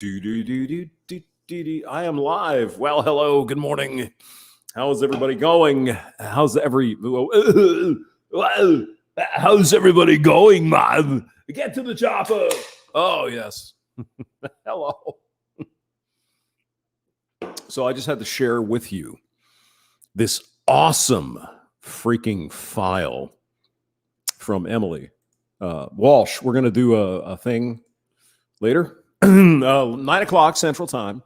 I am live. Well, hello. Good morning. How's everybody going? How's everybody going, man? Get to the chopper. Oh, yes. Hello. So I just had to share with you this awesome freaking file from Emily Walsh. We're going to do a thing later, 9 o'clock Central Time.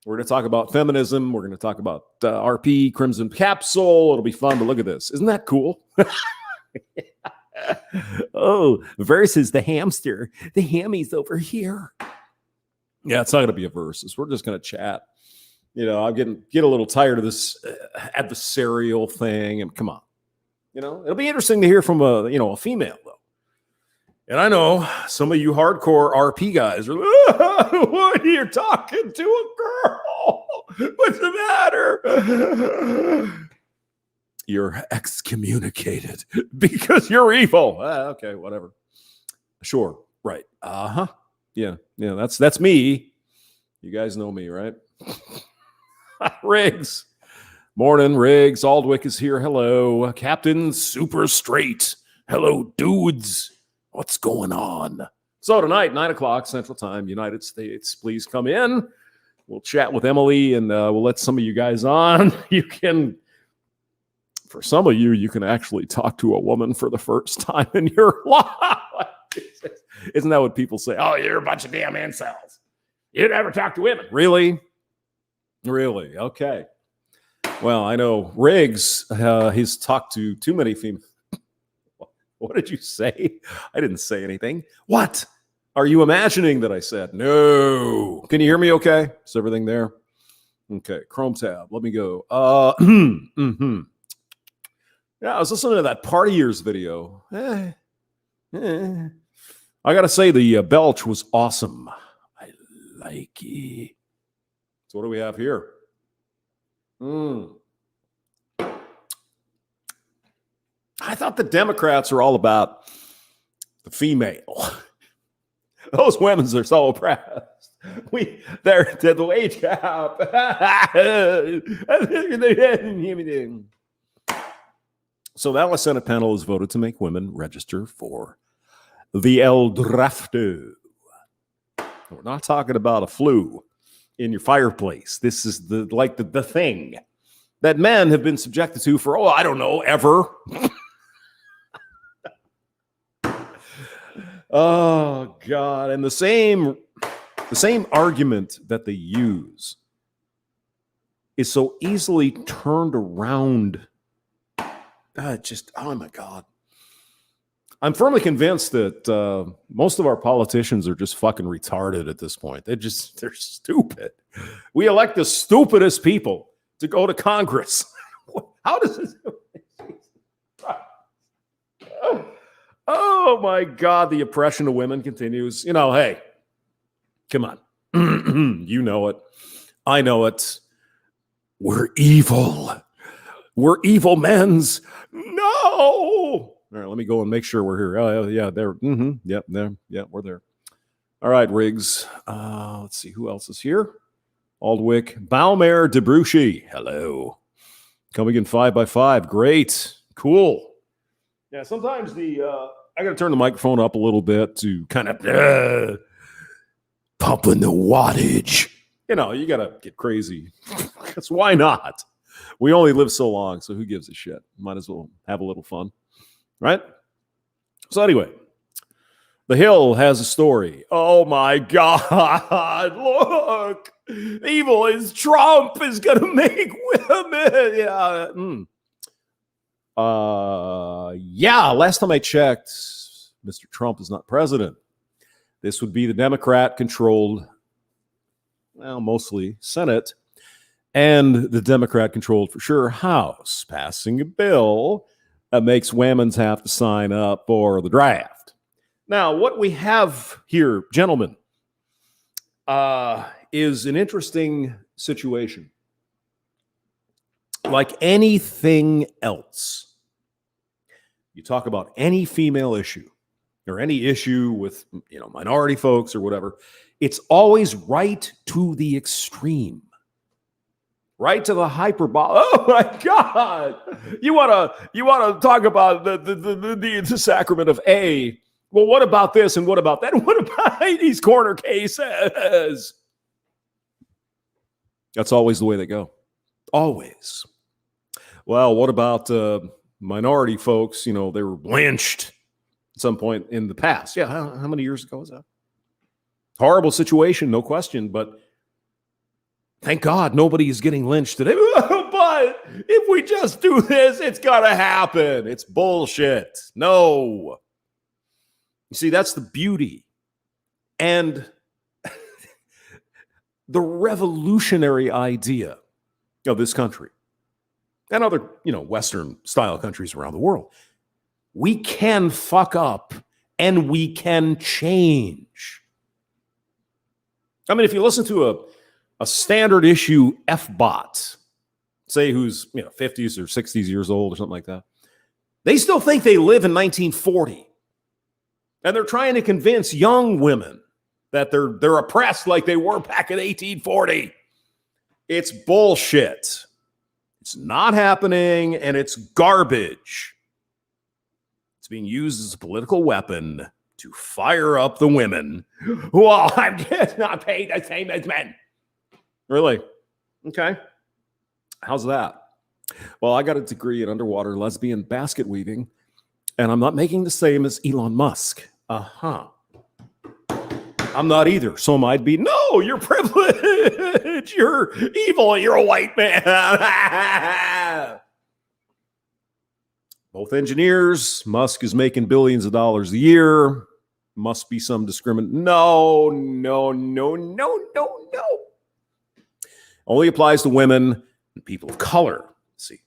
We're going to talk about feminism. We're going to talk about RP, Crimson Capsule. It'll be fun, but look at this. Isn't that cool? Oh, versus the hamster. The hammy's over here. Yeah, it's not going to be a versus. We're just going to chat. You know, I'm get a little tired of this adversarial thing. And come on, you know, it'll be interesting to hear from a female though. And I know some of you hardcore RP guys are like, what, you're talking to a girl? What's the matter? You're excommunicated because you're evil. Okay, whatever. Sure, right. Yeah, that's me. You guys know me, right? Riggs. Morning, Riggs. Aldwick is here. Hello. Captain Super Straight. Hello, dudes. What's going on? So tonight, 9 o'clock Central Time, United States, please come in. We'll chat with Emily and we'll let some of you guys on. For some of you, you can actually talk to a woman for the first time in your life. Isn't that what people say? Oh, you're a bunch of damn incels. You never talk to women. Really? Really? Okay. Well, I know Riggs, he's talked to too many females. What did you say? I didn't say anything. What are you imagining that I said? No. Can you hear me okay? Is everything there? Okay. Chrome tab. Let me go. Yeah, I was listening to that Party Years video. I got to say, the belch was awesome. I like it. So what do we have here? I thought the Democrats are all about the female. Those women are so oppressed. They're the wage gap. So now a Senate panel has voted to make women register for the drafty. We're not talking about a flue in your fireplace. This is the thing that men have been subjected to for, I don't know, ever. Oh, God. And the same argument that they use is so easily turned around. Oh, my God. I'm firmly convinced that most of our politicians are just fucking retarded at this point. They're stupid. We elect the stupidest people to go to Congress. How does this? Oh, my God. The oppression of women continues. Hey, come on. You know it. I know it. We're evil. We're evil men's. No. All right, let me go and make sure we're here. Oh, yeah, there. Yep, there. Yeah, we're there. All right, Riggs. Let's see who else is here. Aldwick, Baumer, DeBruchy. Hello. Coming in 5x5. Great. Cool. Yeah, sometimes I got to turn the microphone up a little bit to kind of pumping the wattage. You got to get crazy. Because why not? We only live so long, so who gives a shit? Might as well have a little fun. Right? So anyway, The Hill has a story. Oh my God, look. Evil is Trump is going to make women. Yeah. Last time I checked, Mr. Trump is not president. This would be the Democrat-controlled, mostly Senate, and the Democrat-controlled, for sure, House, passing a bill that makes women have to sign up for the draft. Now, what we have here, gentlemen, is an interesting situation. Like anything else, you talk about any female issue, or any issue with, minority folks or whatever, it's always right to the extreme. Right to the hyperbole. Oh my God! You want to talk about the sacrament of A? Well, what about this and what about that? And what about these corner cases? That's always the way they go. Always. Well, what about minority folks? They were lynched at some point in the past. Yeah, how many years ago was that? Horrible situation, no question, but thank God nobody is getting lynched today. But if we just do this, it's got to happen. It's bullshit. No. You see, that's the beauty and the revolutionary idea of this country and other, Western style countries around the world. We can fuck up and we can change. I mean, if you listen to a standard issue Fbot, say who's 50s or 60s years old or something like that, they still think they live in 1940. And they're trying to convince young women that they're oppressed like they were back in 1840. It's bullshit. It's not happening, and it's garbage. It's being used as a political weapon to fire up the women. Well, I'm just not paid the same as men. Really? Okay. How's that? Well, I got a degree in underwater lesbian basket weaving, and I'm not making the same as Elon Musk. I'm not either. So might be. No, you're privileged. You're evil. You're a white man. Both engineers. Musk is making billions of dollars a year. Must be some discrimination. No. Only applies to women and people of color. Let's see.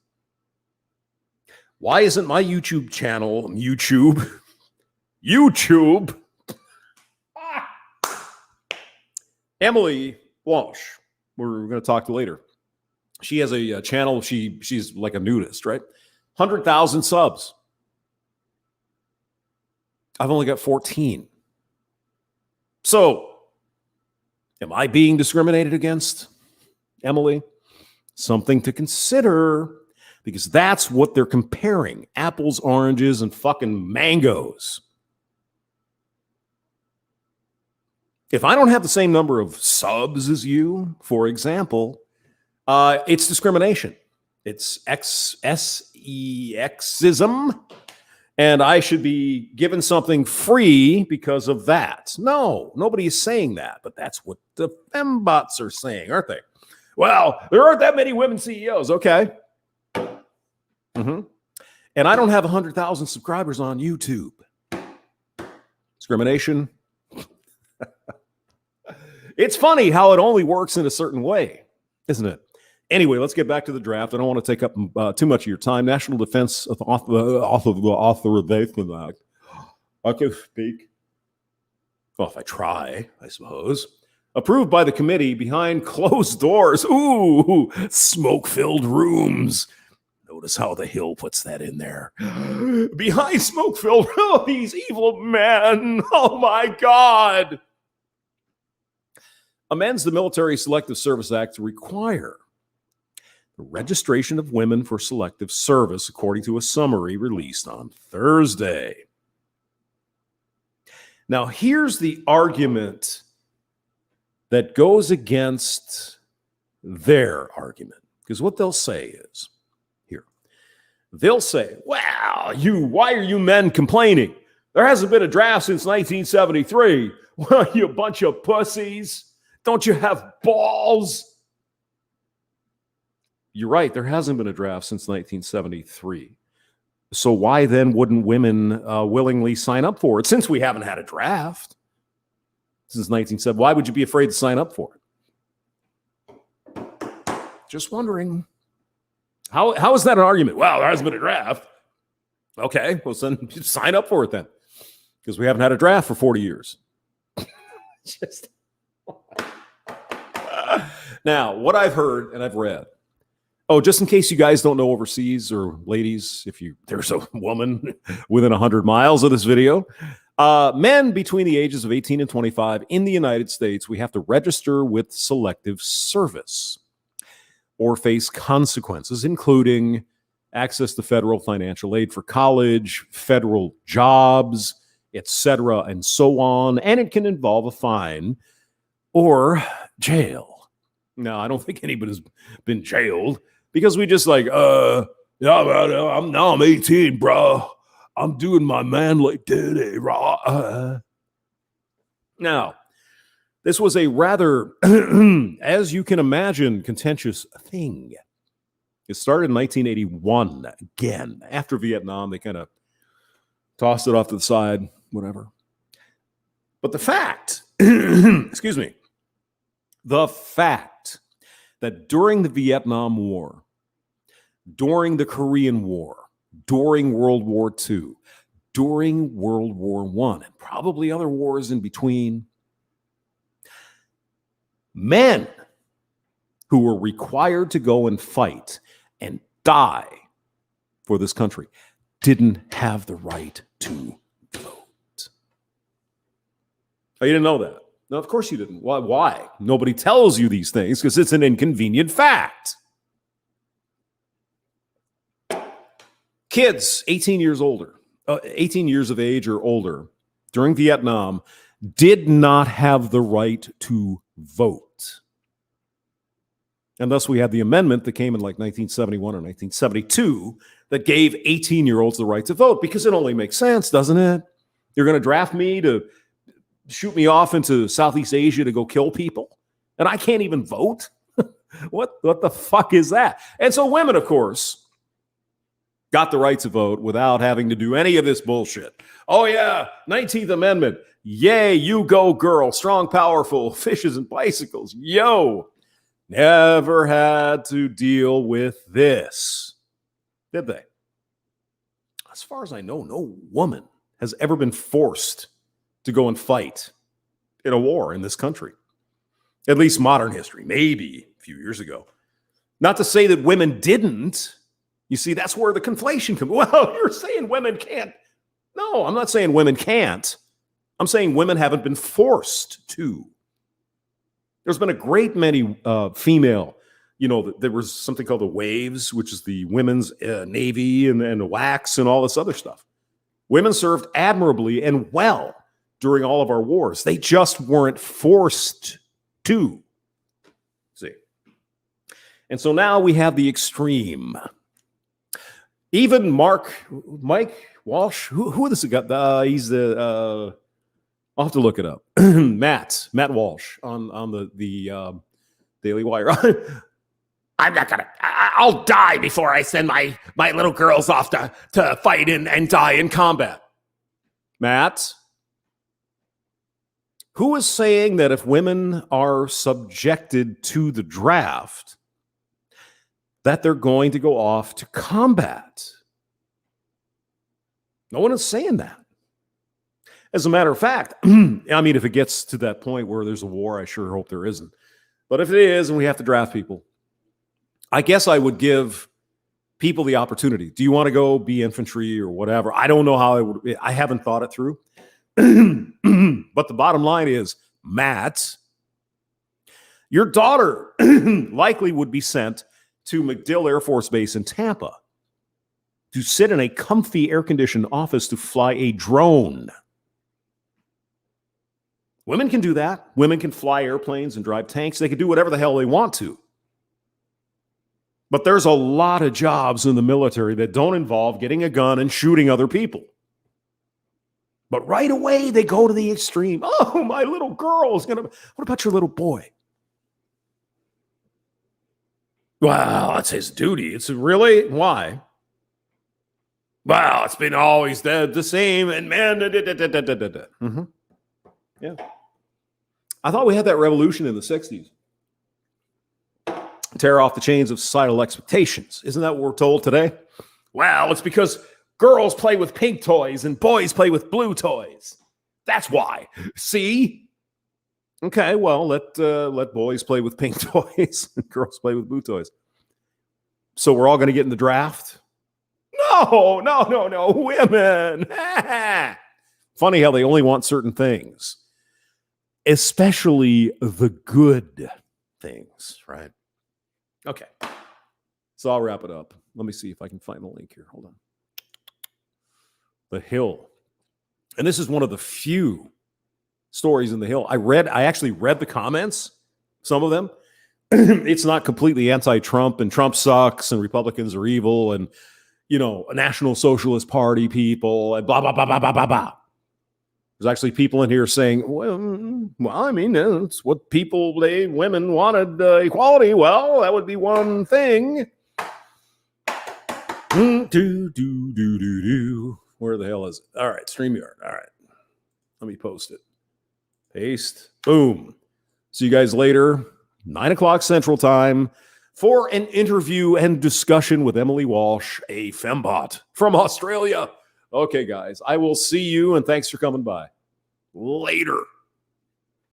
Why isn't my YouTube channel YouTube? Emily Walsh, we're going to talk to later. She has a channel. She's like a nudist, right? 100,000 subs. I've only got 14. So, am I being discriminated against, Emily? Something to consider, because that's what they're comparing. Apples, oranges, and fucking mangoes. If I don't have the same number of subs as you, for example, it's discrimination. It's sexism, and I should be given something free because of that. No, nobody is saying that, but that's what the Fembots are saying, aren't they? Well, there aren't that many women CEOs. Okay. And I don't have 100,000 subscribers on YouTube. Discrimination. It's funny how it only works in a certain way, isn't it? Anyway, let's get back to the draft. I don't want to take up too much of your time. National Defense Authorization Act. I can speak. Well, if I try, I suppose. Approved by the committee behind closed doors. Ooh, smoke-filled rooms. Notice how the Hill puts that in there. Behind smoke-filled rooms, these evil men. Oh, my God. Amends the Military Selective Service Act to require the registration of women for selective service, according to a summary released on Thursday. Now, here's the argument that goes against their argument, because what they'll say is, here, they'll say, well, why are you men complaining? There hasn't been a draft since 1973. Well, you bunch of pussies. Don't you have balls? You're right. There hasn't been a draft since 1973. So why then wouldn't women willingly sign up for it? Since we haven't had a draft since 1970, why would you be afraid to sign up for it? Just wondering. How is that an argument? Well, there hasn't been a draft. Okay, well, then sign up for it then, because we haven't had a draft for 40 years. Now, what I've heard and I've read, just in case you guys don't know overseas, or ladies, there's a woman within 100 miles of this video, Men between the ages of 18 and 25 in the United States, we have to register with selective service or face consequences, including access to federal financial aid for college, federal jobs, etc., and so on. And it can involve a fine or jail. No, I don't think anybody's been jailed because we just like, yeah, man, I'm 18, bro. I'm doing my manly duty, right? Now, this was a rather, as you can imagine, contentious thing. It started in 1981, again. After Vietnam, they kind of tossed it off to the side, whatever. But the fact, excuse me, the fact that during the Vietnam War, during the Korean War, during World War II, during World War I, and probably other wars in between, men who were required to go and fight and die for this country didn't have the right to vote. Oh, you didn't know that? No, of course you didn't. Why? Nobody tells you these things because it's an inconvenient fact. Kids 18 years of age or older during Vietnam did not have the right to vote. And thus we have the amendment that came in like 1971 or 1972 that gave 18-year-olds the right to vote, because it only makes sense, doesn't it? You're going to draft me to shoot me off into Southeast Asia to go kill people, and I can't even vote? What the fuck is that? And so women, of course, got the right to vote without having to do any of this bullshit. Oh yeah, 19th Amendment. Yay, you go girl, strong, powerful, fishes and bicycles. Yo, never had to deal with this, did they? As far as I know, no woman has ever been forced to go and fight in a war in this country. At least modern history, maybe a few years ago. Not to say that women didn't. You see, that's where the conflation comes. Well, you're saying women can't. No, I'm not saying women can't. I'm saying women haven't been forced to. There's been a great many female, there was something called the Waves, which is the women's Navy and the WACs and all this other stuff. Women served admirably and well during all of our wars. They just weren't forced to. See? And so now we have the extreme. Even Mike Walsh, who this guy? He's the, I'll have to look it up. Matt Walsh on the Daily Wire. I'm not gonna, I'll die before I send my little girls off to fight and die in combat. Matt, who is saying that if women are subjected to the draft, that they're going to go off to combat? No one is saying that. As a matter of fact, I mean, if it gets to that point where there's a war, I sure hope there isn't. But if it is and we have to draft people, I guess I would give people the opportunity. Do you want to go be infantry or whatever? I don't know how I haven't thought it through. But the bottom line is, Matt, your daughter likely would be sent to MacDill Air Force Base in Tampa to sit in a comfy air-conditioned office to fly a drone. Women can do that. Women can fly airplanes and drive tanks. They can do whatever the hell they want to. But there's a lot of jobs in the military that don't involve getting a gun and shooting other people. But right away, they go to the extreme. Oh, my little girl is going to... What about your little boy? Well, that's his duty. It's really... Why? Well, it's been always the same. And man... Mm-hmm. Yeah. I thought we had that revolution in the 60s. Tear off the chains of societal expectations. Isn't that what we're told today? Well, it's because girls play with pink toys and boys play with blue toys. That's why. See? Okay, well, let boys play with pink toys and girls play with blue toys. So we're all going to get in the draft? No. Women. Funny how they only want certain things, especially the good things, right? Okay. So I'll wrap it up. Let me see if I can find the link here. Hold on. The Hill. And this is one of the few stories in The Hill. I actually read the comments, some of them. It's not completely anti-Trump and Trump sucks and Republicans are evil and, a National Socialist Party people and blah, blah, blah, blah, blah, blah, blah. There's actually people in here saying, well, I mean, it's what women wanted equality. Well, that would be one thing. Where the hell is it? All right, StreamYard. All right. Let me post it. Paste. Boom. See you guys later, 9:00 Central Time, for an interview and discussion with Emily Walsh, a Fembot from Australia. Okay, guys, I will see you, and thanks for coming by. Later.